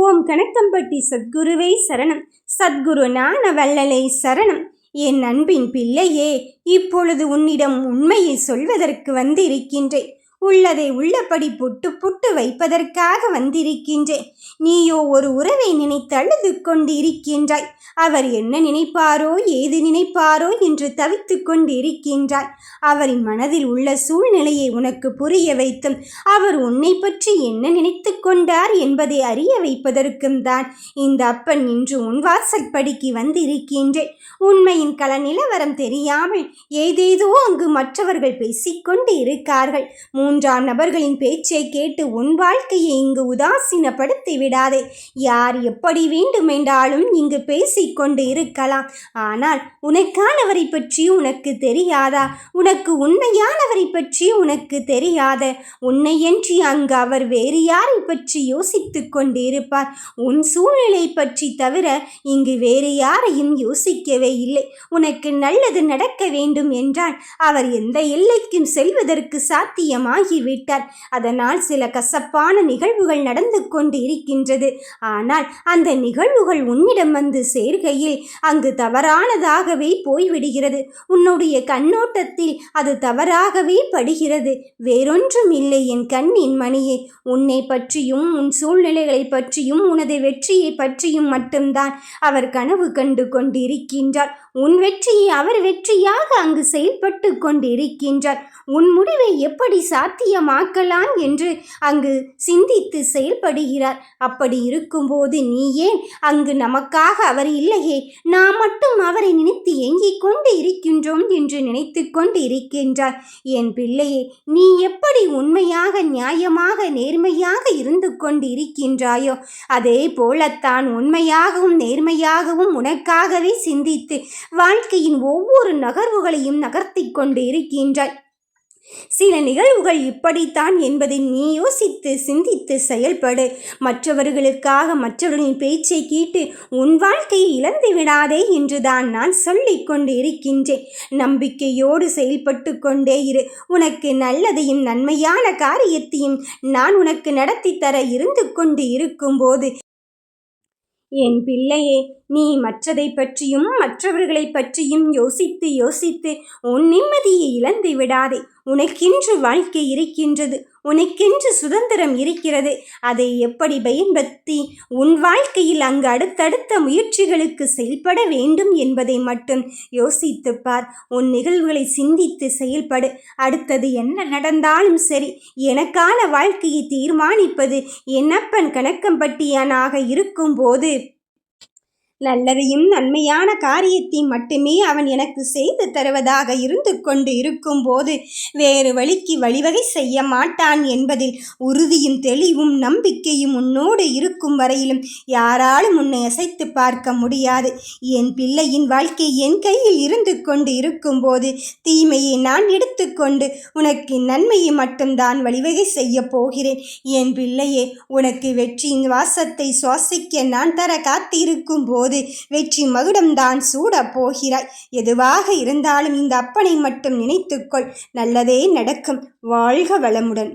ஓம் கணக்கம்பட்டி சத்குருவை சரணம். சத்குரு ஞான வள்ளலை சரணம். என் அன்பின் பிள்ளையே, இப்பொழுது உன்னிடம் உண்மையை சொல்வதற்கு வந்திருக்கின்றேன். உள்ளதை உள்ளபடி புட்டு புட்டு வைப்பதற்காக வந்திருக்கின்றேன். நீயோ ஒரு உறவை நினைத்து அழுது கொண்டு இருக்கின்றாய். அவர் என்ன நினைப்பாரோ ஏது நினைப்பாரோ என்று தவித்து கொண்டு இருக்கின்றாய். அவரின் மனதில் உள்ள சூழ்நிலையை உனக்கு புரிய வைத்தும் அவர் உன்னை பற்றி என்ன நினைத்து கொண்டார் என்பதை அறிய வைப்பதற்கும் தான் இந்த அப்பன் இன்று உன் வாசல் படிக்கு வந்திருக்கின்றேன். உண்மையின் கள நிலவரம் தெரியாமல் ஏதேதோ அங்கு மற்றவர்கள் பேசிக்கொண்டு இருக்கார்கள். மூன்றாம் நபர்களின் பேச்சை கேட்டு உன் வாழ்க்கையை இங்கு உதாசீனப்படுத்தி விடாதே. யார் எப்படி வேண்டுமென்றாலும் இங்கு பேசிக்கொண்டு இருக்கலாம். ஆனால் உனக்கானவரை பற்றி உனக்கு தெரியாதா? உனக்கு உண்மையானவரை பற்றி உனக்கு தெரியாத? உன்னையன்றி அங்கு அவர் வேறு யாரை பற்றி யோசித்து கொண்டு இருப்பார்? உன் சூழ்நிலை பற்றி தவிர இங்கு வேறு யாரையும் யோசிக்கவே இல்லை. உனக்கு நல்லது நடக்க வேண்டும் என்றால் அவர் எந்த எல்லைக்கும் செல்வதற்கு சாத்தியமாகிவிட்டார். அதனால் சில கசப்பான நிகழ்வுகள் நடந்து கொண்டு இருக்கின்றது. ஆனால் அந்த நிகழ்வுகள் உன்னிடம் வந்து சேர்கையில் அங்கு தவறானதாகவே போய்விடுகிறது. உன்னுடைய கண்ணோட்டத்தில் அது தவறாகவே படுகிறது. வேறொன்றும் இல்லை என் கண்ணின் மணியே. உன்னை பற்றியும் உன் சூழ்நிலைகளை பற்றியும் உனது வெற்றியை பற்றியும் மட்டும்தான் அவர் கனவு கண்டு கொண்டிருக்கின்றார். உன் வெற்றியை அவர் வெற்றியாக அங்கு செயல்பட்டு கொண்டிருக்கின்றார். உன் முடிவை எப்படி சாத்தியமாக்கலாம் என்று அங்கு சிந்தித்து செயல்படுகிறார். அப்படி இருக்கும்போது நீ ஏன் அங்கு நமக்காக அவர் இல்லையே, நாம் மட்டும் அவரை நினைத்து ஏங்கிக் கொண்டு இருக்கின்றோம் என்று நினைத்து கொண்டு இருக்கின்றார்? என் பிள்ளையே, நீ எப்படி உண்மையாக நியாயமாக நேர்மையாக இருந்து கொண்டு இருக்கின்றாயோ அதே போலத்தான் உண்மையாகவும் நேர்மையாகவும் உனக்காகவே சிந்தித்து வாழ்க்கையின் ஒவ்வொரு நகர்வுகளையும் நகர்த்தி கொண்டு இருக்கின்றாய். சில நிகழ்வுகள் இப்படித்தான் என்பதை நீ யோசித்து சிந்தித்து செயல்படு. மற்றவர்களுக்காக மற்றவர்களின் பேச்சை கேட்டு உன் வாழ்க்கையை இழந்து விடாதே என்றுதான் நான் சொல்லிக் கொண்டு இருக்கின்றேன். நம்பிக்கையோடு செயல்பட்டு கொண்டே இரு. உனக்கு நல்லதையும் நன்மையான காரியத்தையும் நான் உனக்கு நடத்தி தர இருந்து கொண்டு இருக்கும்போது என் பிள்ளையே, நீ மற்றதை பற்றியும் மற்றவர்களை பற்றியும் யோசித்து யோசித்து உன் நிம்மதியை இழந்து விடாதே. உனக்கென்று வாழ்க்கை இருக்கின்றது. உனக்கென்று சுதந்திரம் இருக்கிறது. அதை எப்படி பயன்படுத்தி உன் வாழ்க்கையில் அங்கு அடுத்தடுத்த முயற்சிகளுக்கு செயல்பட வேண்டும் என்பதை மட்டும் யோசித்துப்பார். உன் நிகழ்வுகளை சிந்தித்து செயல்படு. அடுத்தது என்ன நடந்தாலும் சரி, எனக்கான வாழ்க்கையை தீர்மானிப்பது என்னப்பன் கணக்கம்பட்டியானாக இருக்கும்போது நல்லதையும் நன்மையான காரியத்தை மட்டுமே அவன் எனக்கு செய்து தருவதாக இருந்து கொண்டு இருக்கும்போது வேறு வழிக்கு வழிவகை செய்ய மாட்டான் என்பதில் உறுதியும் தெளிவும் நம்பிக்கையும் உன்னோடு இருக்கும் வரையிலும் யாராலும் உன்னை அசைத்து பார்க்க முடியாது. என் பிள்ளையின் வாழ்க்கை என் கையில் இருந்து கொண்டு இருக்கும்போது தீமையை நான் எடுத்துக்கொண்டு உனக்கு நன்மையை மட்டும்தான் வழிவகை செய்ய போகிறேன். என் பிள்ளையே, உனக்கு வெற்றியின் வாசத்தை சுவாசிக்க நான் தர காத்திருக்கும் போது வெற்றி மகுடம்தான் சூட போகிறாய். எதுவாக இருந்தாலும் இந்த அப்பனை மட்டும் நினைத்துக்கொள். நல்லதே நடக்கும். வாழ்க வளமுடன்.